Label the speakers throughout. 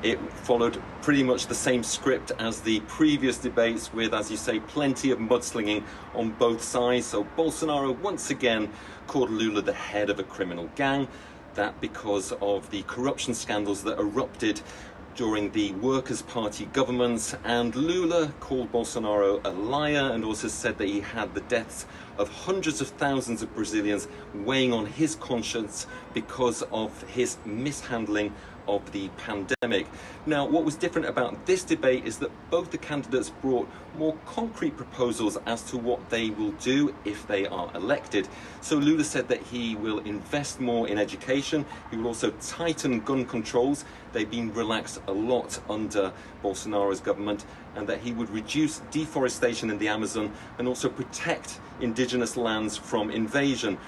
Speaker 1: It followed pretty much the same script as the previous debates with, as you say, plenty of mudslinging on both sides. So Bolsonaro once again called Lula the head of a criminal gang. That because of the corruption scandals that erupted during the Workers' Party governments, and Lula called Bolsonaro a liar and also said that he had the deaths of hundreds of thousands of Brazilians weighing on his conscience because of his mishandling of the pandemic. Now, what was different about this debate is that both the candidates brought more concrete proposals as to what they will do if they are elected. So Lula said that he will invest more in education. He will also tighten gun controls. They've been relaxed a lot under Bolsonaro's government, and that he would reduce deforestation in the Amazon and also protect indigenous lands from invasion.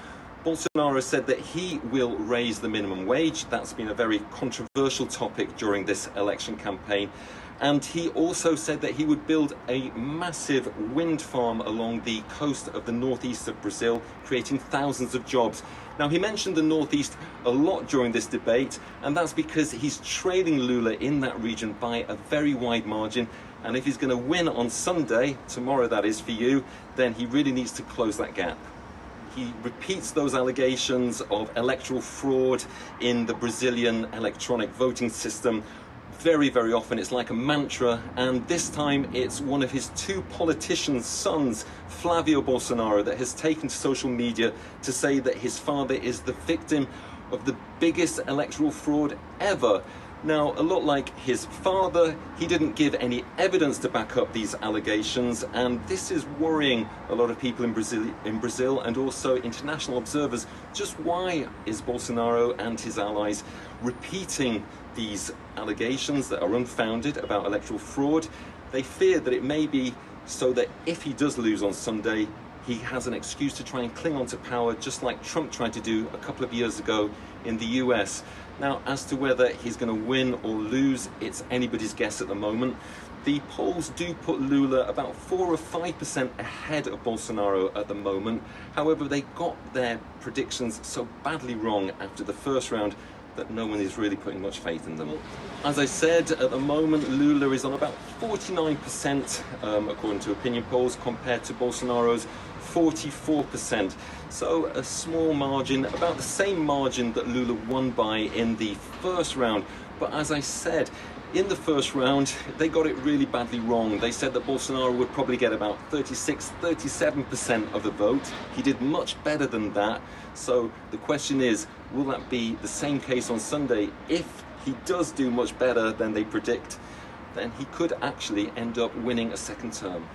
Speaker 1: Bolsonaro said that he will raise the minimum wage. That's been a very controversial topic during this election campaign. And he also said that he would build a massive wind farm along the coast of the northeast of Brazil, creating thousands of jobs. Now, he mentioned the northeast a lot during this debate, and that's because he's trailing Lula in that region by a very wide margin. And if he's going to win on Sunday, tomorrow that is for you, then he really needs to close that gap. He repeats those allegations of electoral fraud in the Brazilian electronic voting system very, very often. It's like a mantra, and this time it's one of his two politicians' sons, Flavio Bolsonaro, that has taken to social media to say that his father is the victim of the biggest electoral fraud ever. Now, a lot like his father, he didn't give any evidence to back up these allegations, and this is worrying a lot of people in Brazil and also international observers. Just why is Bolsonaro and his allies repeating these allegations that are unfounded about electoral fraud? They fear that it may be so that if he does lose on Sunday, he has an excuse to try and cling on to power, just like Trump tried to do a couple of years ago in the US. Now, as to whether he's going to win or lose, it's anybody's guess at the moment. The polls do put Lula about 4 or 5% ahead of Bolsonaro at the moment. However, they got their predictions so badly wrong after the first round that no one is really putting much faith in them. As I said, at the moment, Lula is on about 49%, according to opinion polls, compared to Bolsonaro's 44%. So a small margin, about the same margin that Lula won by in the first round. But as I said, in the first round, they got it really badly wrong. They said that Bolsonaro would probably get about 36-37% of the vote. He did much better than that. So the question is, will that be the same case on Sunday? If he does do much better than they predict, then he could actually end up winning a second term.